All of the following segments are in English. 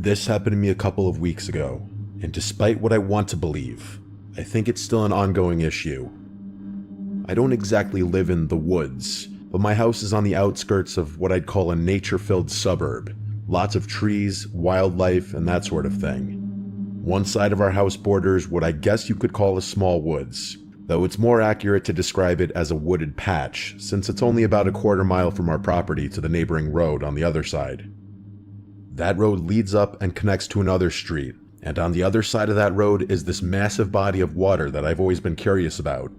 This happened to me a couple of weeks ago, and despite what I want to believe, I think it's still an ongoing issue. I don't exactly live in the woods, but my house is on the outskirts of what I'd call a nature-filled suburb. Lots of trees, wildlife, and that sort of thing. One side of our house borders what I guess you could call a small woods, though it's more accurate to describe it as a wooded patch, since it's only about a quarter mile from our property to the neighboring road on the other side. That road leads up and connects to another street, and on the other side of that road is this massive body of water that I've always been curious about.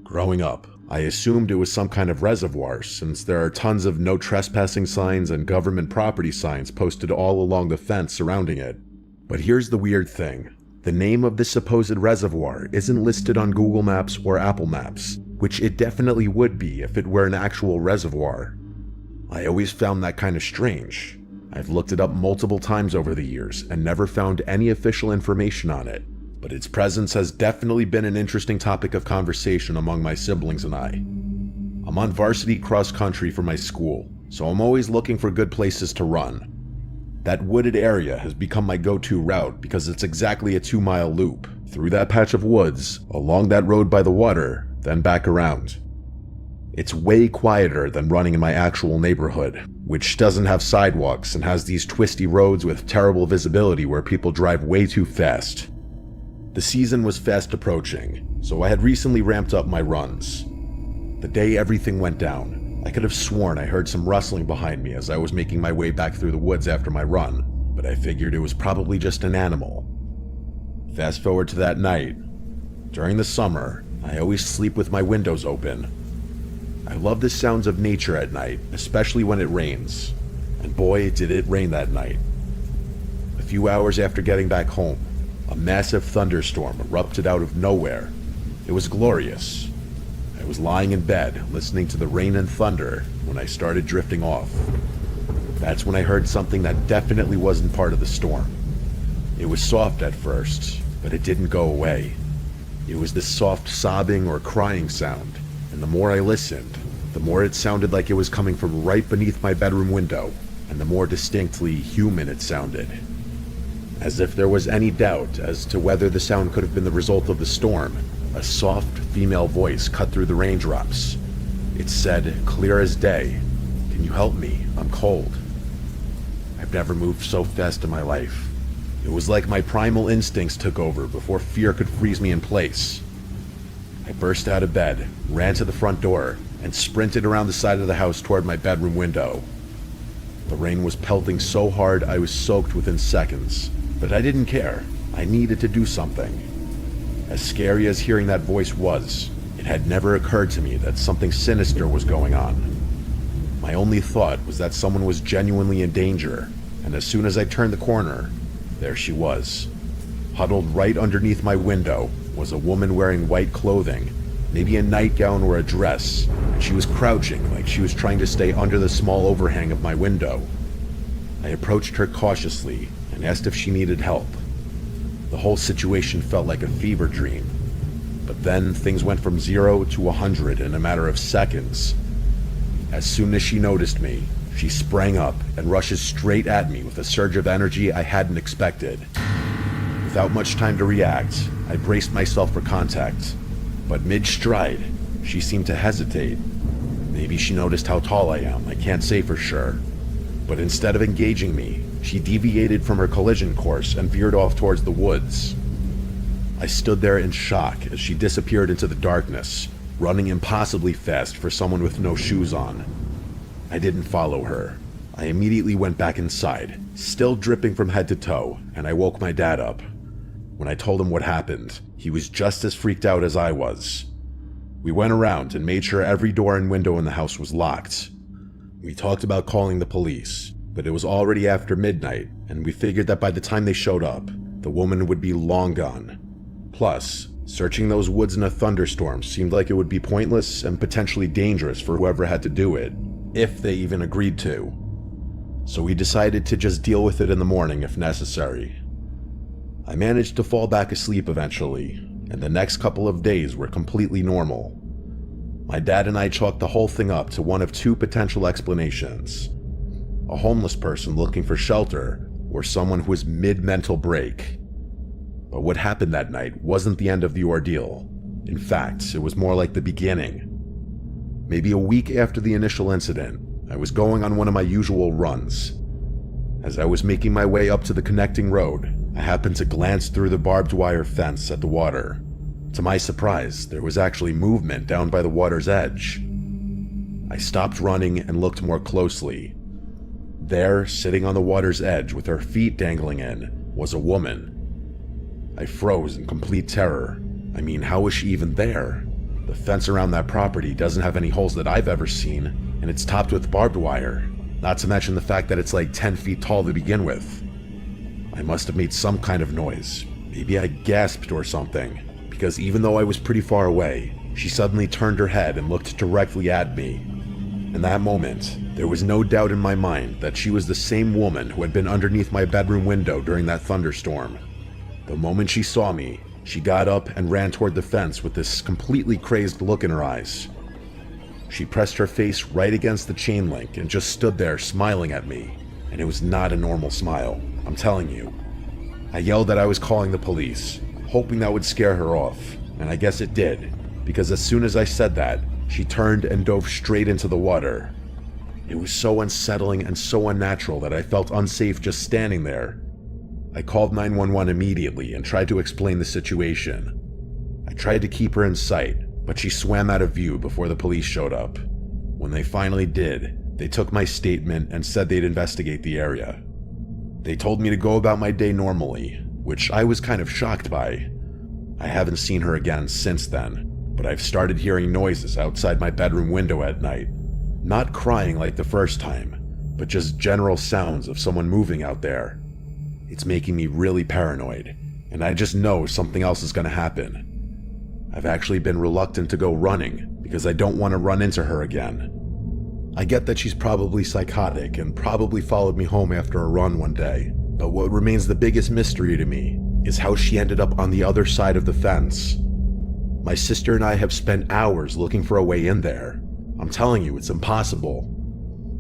Growing up, I assumed it was some kind of reservoir, since there are tons of no trespassing signs and government property signs posted all along the fence surrounding it. But here's the weird thing. The name of this supposed reservoir isn't listed on Google Maps or Apple Maps, which it definitely would be if it were an actual reservoir. I always found that kind of strange. I've looked it up multiple times over the years and never found any official information on it, but its presence has definitely been an interesting topic of conversation among my siblings and I. I'm on varsity cross country for my school, so I'm always looking for good places to run. That wooded area has become my go-to route because it's exactly a 2-mile loop, through that patch of woods, along that road by the water, then back around. It's way quieter than running in my actual neighborhood, which doesn't have sidewalks and has these twisty roads with terrible visibility where people drive way too fast. The season was fast approaching, so I had recently ramped up my runs. The day everything went down, I could have sworn I heard some rustling behind me as I was making my way back through the woods after my run, but I figured it was probably just an animal. Fast forward to that night. During the summer, I always sleep with my windows open. I love the sounds of nature at night, especially when it rains. And boy, did it rain that night. A few hours after getting back home, a massive thunderstorm erupted out of nowhere. It was glorious. I was lying in bed, listening to the rain and thunder, when I started drifting off. That's when I heard something that definitely wasn't part of the storm. It was soft at first, but it didn't go away. It was this soft sobbing or crying sound, and the more I listened, the more it sounded like it was coming from right beneath my bedroom window, and the more distinctly human it sounded. As if there was any doubt as to whether the sound could have been the result of the storm, a soft female voice cut through the raindrops. It said, clear as day, "Can you help me? I'm cold." I've never moved so fast in my life. It was like my primal instincts took over before fear could freeze me in place. I burst out of bed, ran to the front door, and sprinted around the side of the house toward my bedroom window. The rain was pelting so hard I was soaked within seconds, but I didn't care. I needed to do something. As scary as hearing that voice was, it had never occurred to me that something sinister was going on. My only thought was that someone was genuinely in danger, and as soon as I turned the corner, there she was. Huddled right underneath my window was a woman wearing white clothing, maybe a nightgown or a dress, and she was crouching like she was trying to stay under the small overhang of my window. I approached her cautiously and asked if she needed help. The whole situation felt like a fever dream, but then things went from 0 to 100 in a matter of seconds. As soon as she noticed me, she sprang up and rushes straight at me with a surge of energy I hadn't expected. Without much time to react, I braced myself for contact, but mid-stride, she seemed to hesitate. Maybe she noticed how tall I am, I can't say for sure. But instead of engaging me, she deviated from her collision course and veered off towards the woods. I stood there in shock as she disappeared into the darkness, running impossibly fast for someone with no shoes on. I didn't follow her. I immediately went back inside, still dripping from head to toe, and I woke my dad up. When I told him what happened, he was just as freaked out as I was. We went around and made sure every door and window in the house was locked. We talked about calling the police, but it was already after midnight, and we figured that by the time they showed up, the woman would be long gone. Plus, searching those woods in a thunderstorm seemed like it would be pointless and potentially dangerous for whoever had to do it, if they even agreed to. So we decided to just deal with it in the morning if necessary. I managed to fall back asleep eventually, and the next couple of days were completely normal. My dad and I chalked the whole thing up to one of two potential explanations. A homeless person looking for shelter, or someone who was mid-mental break. But what happened that night wasn't the end of the ordeal. In fact, it was more like the beginning. Maybe a week after the initial incident, I was going on one of my usual runs. As I was making my way up to the connecting road, I happened to glance through the barbed wire fence at the water. To my surprise, there was actually movement down by the water's edge. I stopped running and looked more closely. There, sitting on the water's edge with her feet dangling in, was a woman. I froze in complete terror. I mean, how was she even there? The fence around that property doesn't have any holes that I've ever seen, and it's topped with barbed wire, not to mention the fact that it's like 10 feet tall to begin with. I must have made some kind of noise. Maybe I gasped or something, because even though I was pretty far away, she suddenly turned her head and looked directly at me. In that moment, there was no doubt in my mind that she was the same woman who had been underneath my bedroom window during that thunderstorm. The moment she saw me, she got up and ran toward the fence with this completely crazed look in her eyes. She pressed her face right against the chain link and just stood there smiling at me, and it was not a normal smile, I'm telling you. I yelled that I was calling the police, hoping that would scare her off, and I guess it did, because as soon as I said that, she turned and dove straight into the water. It was so unsettling and so unnatural that I felt unsafe just standing there. I called 911 immediately and tried to explain the situation. I tried to keep her in sight, but she swam out of view before the police showed up. When they finally did, they took my statement and said they'd investigate the area. They told me to go about my day normally, which I was kind of shocked by. I haven't seen her again since then, but I've started hearing noises outside my bedroom window at night. Not crying like the first time, but just general sounds of someone moving out there. It's making me really paranoid, and I just know something else is going to happen. I've actually been reluctant to go running because I don't want to run into her again. I get that she's probably psychotic and probably followed me home after a run one day, but what remains the biggest mystery to me is how she ended up on the other side of the fence. My sister and I have spent hours looking for a way in there. I'm telling you, it's impossible.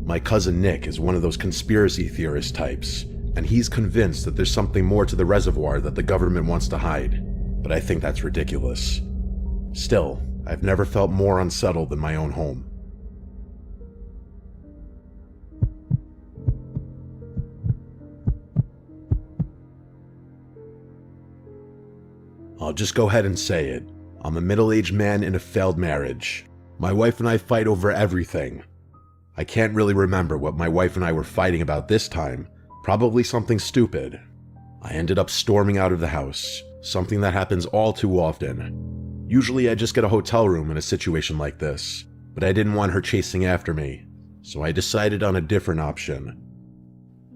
My cousin Nick is one of those conspiracy theorist types, and he's convinced that there's something more to the reservoir that the government wants to hide, but I think that's ridiculous. Still, I've never felt more unsettled than my own home. I'll just go ahead and say it. I'm a middle-aged man in a failed marriage. My wife and I fight over everything. I can't really remember what my wife and I were fighting about this time. Probably something stupid. I ended up storming out of the house, something that happens all too often. Usually I just get a hotel room in a situation like this, but I didn't want her chasing after me, so I decided on a different option.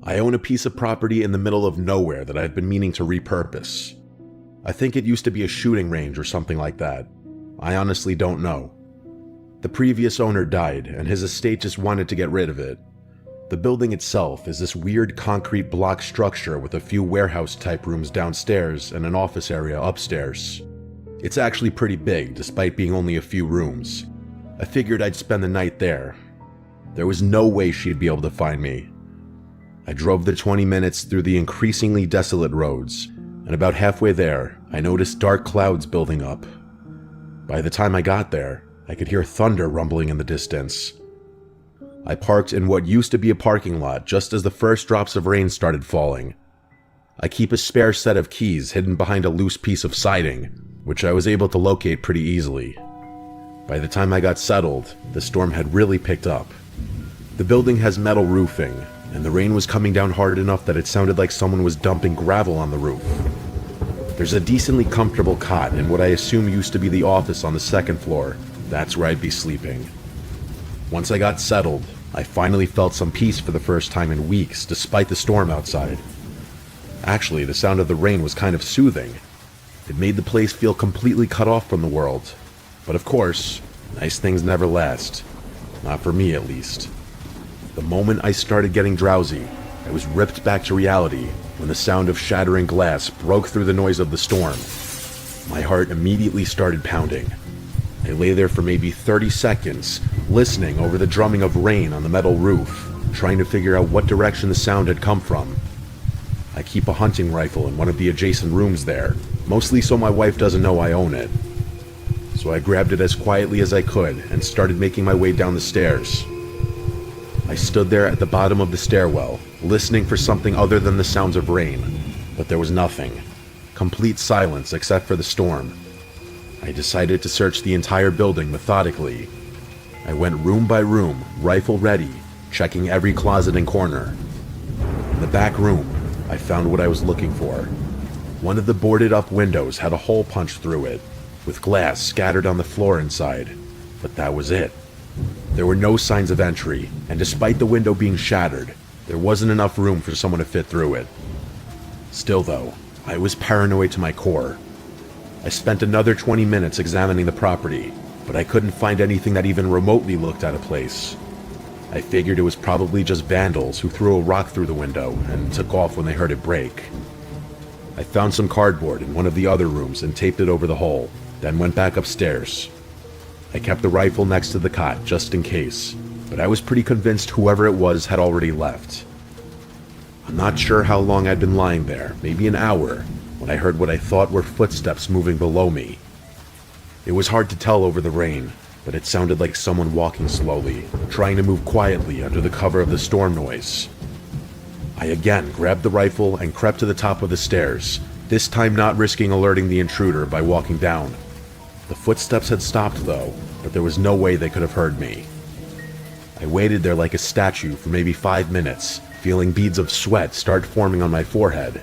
I own a piece of property in the middle of nowhere that I've been meaning to repurpose. I think it used to be a shooting range or something like that. I honestly don't know. The previous owner died, and his estate just wanted to get rid of it. The building itself is this weird concrete block structure with a few warehouse-type rooms downstairs and an office area upstairs. It's actually pretty big, despite being only a few rooms. I figured I'd spend the night there. There was no way she'd be able to find me. I drove the 20 minutes through the increasingly desolate roads, and about halfway there, I noticed dark clouds building up. By the time I got there, I could hear thunder rumbling in the distance. I parked in what used to be a parking lot just as the first drops of rain started falling. I keep a spare set of keys hidden behind a loose piece of siding, which I was able to locate pretty easily. By the time I got settled, the storm had really picked up. The building has metal roofing, and the rain was coming down hard enough that it sounded like someone was dumping gravel on the roof. There's a decently comfortable cot in what I assume used to be the office on the second floor. That's where I'd be sleeping. Once I got settled, I finally felt some peace for the first time in weeks, despite the storm outside. Actually, the sound of the rain was kind of soothing. It made the place feel completely cut off from the world. But of course, nice things never last. Not for me, at least. The moment I started getting drowsy, I was ripped back to reality when the sound of shattering glass broke through the noise of the storm. My heart immediately started pounding. I lay there for maybe 30 seconds, listening over the drumming of rain on the metal roof, trying to figure out what direction the sound had come from. I keep a hunting rifle in one of the adjacent rooms there, mostly so my wife doesn't know I own it. So I grabbed it as quietly as I could and started making my way down the stairs. I stood there at the bottom of the stairwell, listening for something other than the sounds of rain, but there was nothing. Complete silence except for the storm. I decided to search the entire building methodically. I went room by room, rifle ready, checking every closet and corner. In the back room, I found what I was looking for. One of the boarded up windows had a hole punched through it, with glass scattered on the floor inside, but that was it. There were no signs of entry, and despite the window being shattered, there wasn't enough room for someone to fit through it. Still though, I was paranoid to my core. I spent another 20 minutes examining the property, but I couldn't find anything that even remotely looked out of place. I figured it was probably just vandals who threw a rock through the window and took off when they heard it break. I found some cardboard in one of the other rooms and taped it over the hole, then went back upstairs. I kept the rifle next to the cot just in case, but I was pretty convinced whoever it was had already left. I'm not sure how long I'd been lying there, maybe an hour, when I heard what I thought were footsteps moving below me. It was hard to tell over the rain, but it sounded like someone walking slowly, trying to move quietly under the cover of the storm noise. I again grabbed the rifle and crept to the top of the stairs, this time not risking alerting the intruder by walking down. The footsteps had stopped though, but there was no way they could have heard me. I waited there like a statue for maybe 5 minutes, feeling beads of sweat start forming on my forehead.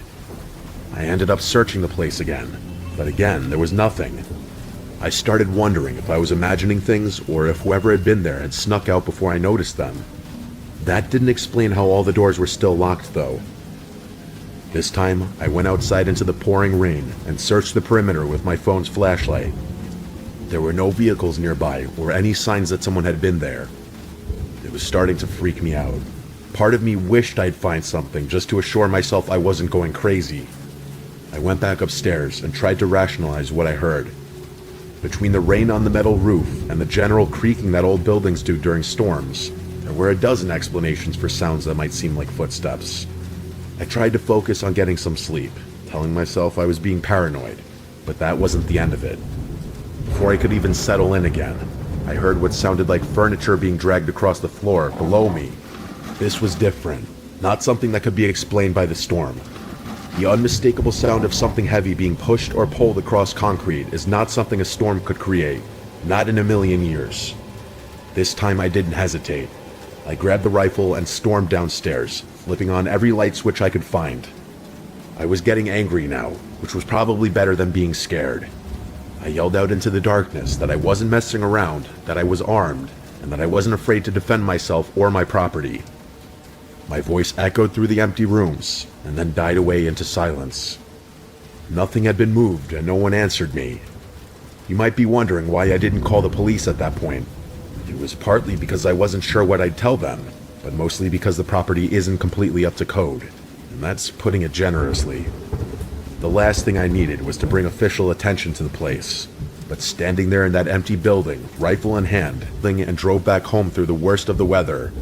I ended up searching the place again, but again there was nothing. I started wondering if I was imagining things or if whoever had been there had snuck out before I noticed them. That didn't explain how all the doors were still locked though. This time, I went outside into the pouring rain and searched the perimeter with my phone's flashlight. There were no vehicles nearby or any signs that someone had been there. It was starting to freak me out. Part of me wished I'd find something just to assure myself I wasn't going crazy. I went back upstairs and tried to rationalize what I heard. Between the rain on the metal roof and the general creaking that old buildings do during storms, there were a dozen explanations for sounds that might seem like footsteps. I tried to focus on getting some sleep, telling myself I was being paranoid, but that wasn't the end of it. Before I could even settle in again, I heard what sounded like furniture being dragged across the floor below me. This was different, not something that could be explained by the storm. The unmistakable sound of something heavy being pushed or pulled across concrete is not something a storm could create, not in a million years. This time I didn't hesitate. I grabbed the rifle and stormed downstairs, flipping on every light switch I could find. I was getting angry now, which was probably better than being scared. I yelled out into the darkness that I wasn't messing around, that I was armed, and that I wasn't afraid to defend myself or my property. My voice echoed through the empty rooms, and then died away into silence. Nothing had been moved, and no one answered me. You might be wondering why I didn't call the police at that point. It was partly because I wasn't sure what I'd tell them, but mostly because the property isn't completely up to code, and that's putting it generously. The last thing I needed was to bring official attention to the place, but standing there in that empty building, rifle in hand, and drove back home through the worst of the weather.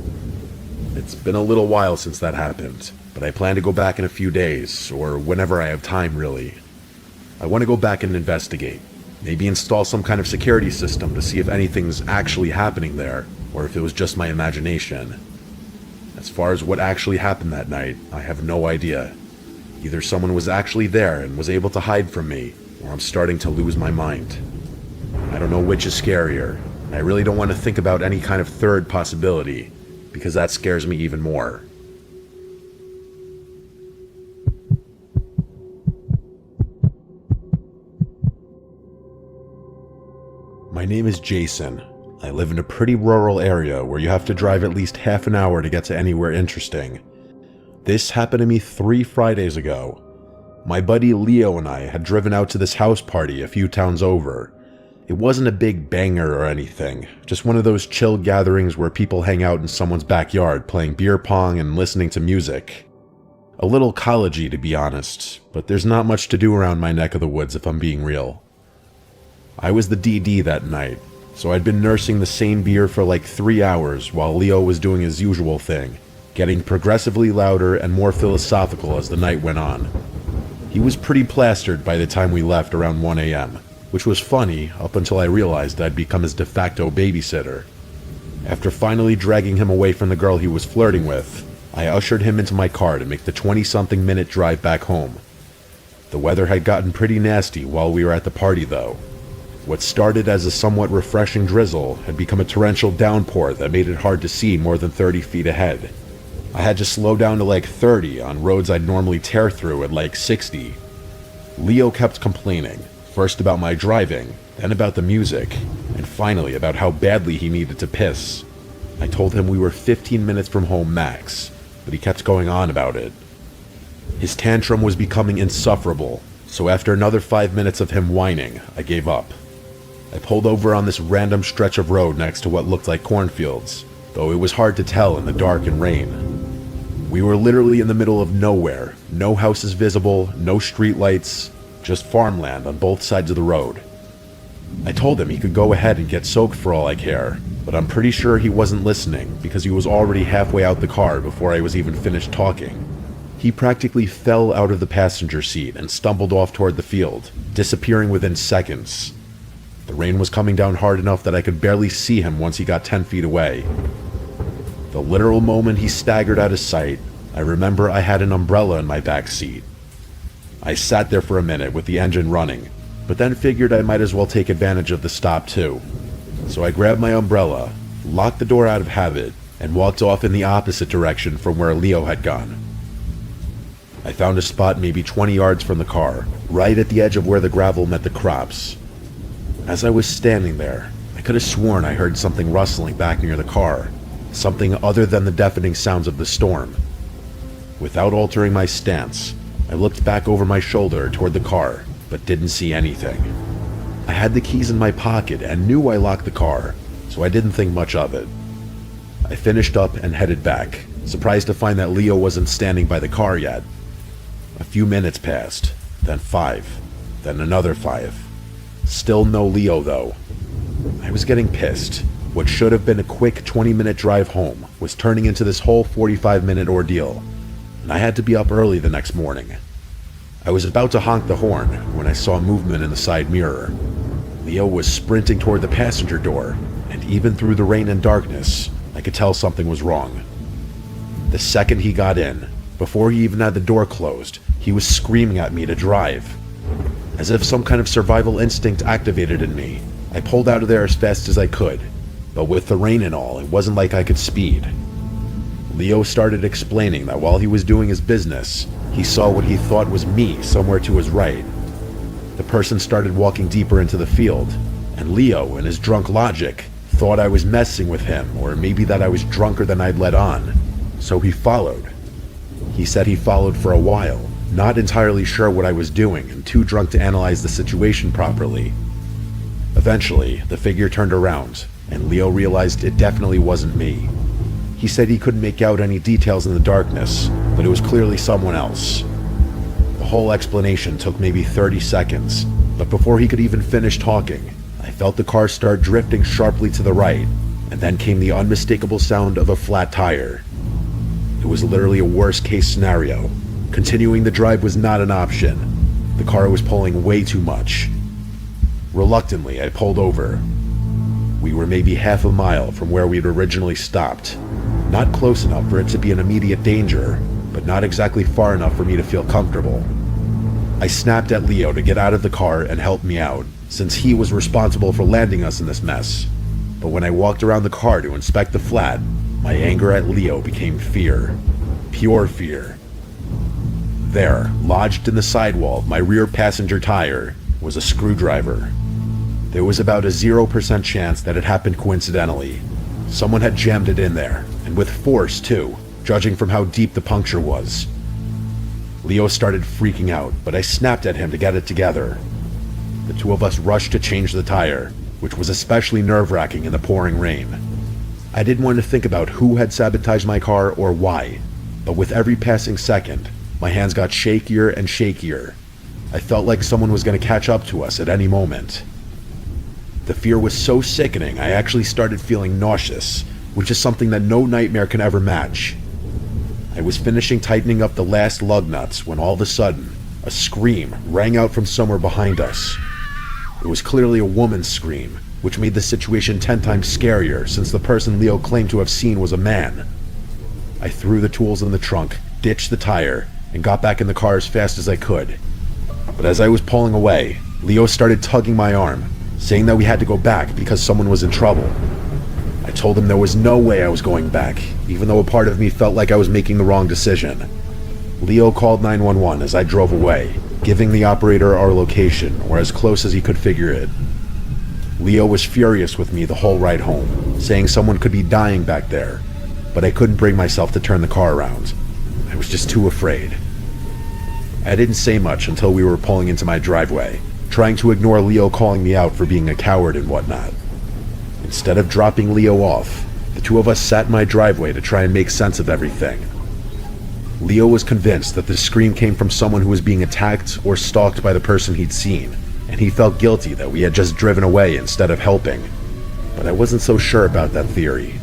It's been a little while since that happened, but I plan to go back in a few days, or whenever I have time really. I want to go back and investigate. Maybe install some kind of security system to see if anything's actually happening there, or if it was just my imagination. As far as what actually happened that night, I have no idea. Either someone was actually there and was able to hide from me, or I'm starting to lose my mind. I don't know which is scarier, and I really don't want to think about any kind of third possibility, because that scares me even more. My name is Jason. I live in a pretty rural area where you have to drive at least half an hour to get to anywhere interesting. This happened to me 3 Fridays ago. My buddy Leo and I had driven out to this house party a few towns over. It wasn't a big banger or anything, just one of those chill gatherings where people hang out in someone's backyard playing beer pong and listening to music. A little collegey to be honest, but there's not much to do around my neck of the woods if I'm being real. I was the DD that night, so I'd been nursing the same beer for like 3 hours while Leo was doing his usual thing, getting progressively louder and more philosophical as the night went on. He was pretty plastered by the time we left around 1 a.m., which was funny up until I realized I'd become his de facto babysitter. After finally dragging him away from the girl he was flirting with, I ushered him into my car to make the 20-something minute drive back home. The weather had gotten pretty nasty while we were at the party though. What started as a somewhat refreshing drizzle had become a torrential downpour that made it hard to see more than 30 feet ahead. I had to slow down to like 30 on roads I'd normally tear through at like 60. Leo kept complaining, first about my driving, then about the music, and finally about how badly he needed to piss. I told him we were 15 minutes from home max, but he kept going on about it. His tantrum was becoming insufferable, so after another 5 minutes of him whining, I gave up. I pulled over on this random stretch of road next to what looked like cornfields, though it was hard to tell in the dark and rain. We were literally in the middle of nowhere, no houses visible, no streetlights, just farmland on both sides of the road. I told him he could go ahead and get soaked for all I care, but I'm pretty sure he wasn't listening because he was already halfway out the car before I was even finished talking. He practically fell out of the passenger seat and stumbled off toward the field, disappearing within seconds. The rain was coming down hard enough that I could barely see him once he got 10 feet away. The literal moment he staggered out of sight, I remember I had an umbrella in my back seat. I sat there for a minute with the engine running, but then figured I might as well take advantage of the stop too. So I grabbed my umbrella, locked the door out of habit, and walked off in the opposite direction from where Leo had gone. I found a spot maybe 20 yards from the car, right at the edge of where the gravel met the crops. As I was standing there, I could have sworn I heard something rustling back near the car, something other than the deafening sounds of the storm. Without altering my stance, I looked back over my shoulder toward the car, but didn't see anything. I had the keys in my pocket and knew I locked the car, so I didn't think much of it. I finished up and headed back, surprised to find that Leo wasn't standing by the car yet. A few minutes passed, then 5, then another 5. Still no Leo though. I was getting pissed. What should have been a quick 20-minute drive home was turning into this whole 45-minute ordeal, and I had to be up early the next morning. I was about to honk the horn when I saw movement in the side mirror. Leo was sprinting toward the passenger door, and even through the rain and darkness, I could tell something was wrong. The second he got in, before he even had the door closed, he was screaming at me to drive. As if some kind of survival instinct activated in me, I pulled out of there as fast as I could, but with the rain and all, it wasn't like I could speed. Leo started explaining that while he was doing his business, he saw what he thought was me somewhere to his right. The person started walking deeper into the field, and Leo, in his drunk logic, thought I was messing with him, or maybe that I was drunker than I'd let on, so he followed. He said he followed for a while, not entirely sure what I was doing and too drunk to analyze the situation properly. Eventually, the figure turned around, and Leo realized it definitely wasn't me. He said he couldn't make out any details in the darkness, but it was clearly someone else. The whole explanation took maybe 30 seconds, but before he could even finish talking, I felt the car start drifting sharply to the right, and then came the unmistakable sound of a flat tire. It was literally a worst-case scenario. Continuing the drive was not an option. The car was pulling way too much. Reluctantly, I pulled over. We were maybe half a mile from where we'd originally stopped. Not close enough for it to be an immediate danger, but not exactly far enough for me to feel comfortable. I snapped at Leo to get out of the car and help me out, since he was responsible for landing us in this mess. But when I walked around the car to inspect the flat, my anger at Leo became fear. Pure fear. There, lodged in the sidewall of my rear passenger tire, was a screwdriver. There was about a 0% chance that it happened coincidentally. Someone had jammed it in there, and with force too, judging from how deep the puncture was. Leo started freaking out, but I snapped at him to get it together. The two of us rushed to change the tire, which was especially nerve-wracking in the pouring rain. I didn't want to think about who had sabotaged my car or why, but with every passing second, my hands got shakier and shakier. I felt like someone was going to catch up to us at any moment. The fear was so sickening I actually started feeling nauseous, which is something that no nightmare can ever match. I was finishing tightening up the last lug nuts when all of a sudden, a scream rang out from somewhere behind us. It was clearly a woman's scream, which made the situation 10 times scarier since the person Leo claimed to have seen was a man. I threw the tools in the trunk, ditched the tire, and got back in the car as fast as I could. But as I was pulling away, Leo started tugging my arm, saying that we had to go back because someone was in trouble. I told him there was no way I was going back, even though a part of me felt like I was making the wrong decision. Leo called 911 as I drove away, giving the operator our location, or as close as he could figure it. Leo was furious with me the whole ride home, saying someone could be dying back there, but I couldn't bring myself to turn the car around. I was just too afraid. I didn't say much until we were pulling into my driveway, trying to ignore Leo calling me out for being a coward and whatnot. Instead of dropping Leo off, the two of us sat in my driveway to try and make sense of everything. Leo was convinced that the scream came from someone who was being attacked or stalked by the person he'd seen, and he felt guilty that we had just driven away instead of helping. But I wasn't so sure about that theory.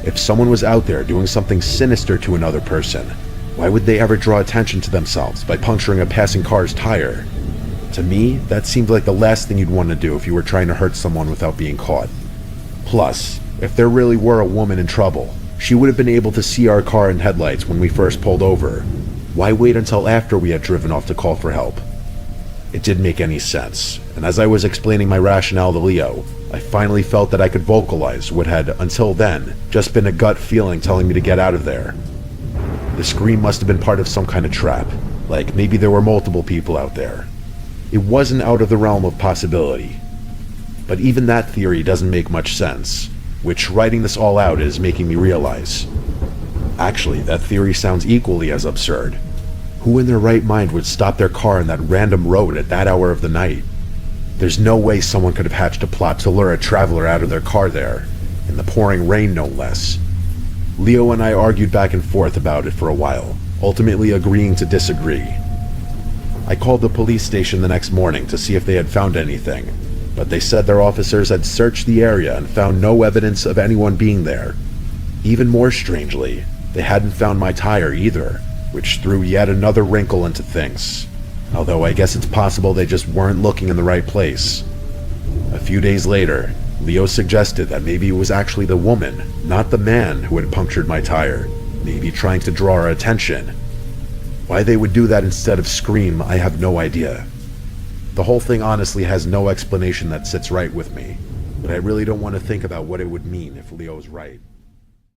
If someone was out there doing something sinister to another person, why would they ever draw attention to themselves by puncturing a passing car's tire? To me, that seemed like the last thing you'd want to do if you were trying to hurt someone without being caught. Plus, if there really were a woman in trouble, she would have been able to see our car and headlights when we first pulled over. Why wait until after we had driven off to call for help? It didn't make any sense, and as I was explaining my rationale to Leo, I finally felt that I could vocalize what had, until then, just been a gut feeling telling me to get out of there. The scream must have been part of some kind of trap, like maybe there were multiple people out there. It wasn't out of the realm of possibility. But even that theory doesn't make much sense, which writing this all out is making me realize. Actually, that theory sounds equally as absurd. Who in their right mind would stop their car on that random road at that hour of the night? There's no way someone could have hatched a plot to lure a traveler out of their car there, in the pouring rain no less. Leo and I argued back and forth about it for a while, ultimately agreeing to disagree. I called the police station the next morning to see if they had found anything, but they said their officers had searched the area and found no evidence of anyone being there. Even more strangely, they hadn't found my tire either, which threw yet another wrinkle into things. Although I guess it's possible they just weren't looking in the right place. A few days later, Leo suggested that maybe it was actually the woman, not the man, who had punctured my tire, maybe trying to draw our attention. Why they would do that instead of scream, I have no idea. The whole thing honestly has no explanation that sits right with me, but I really don't want to think about what it would mean if Leo's right.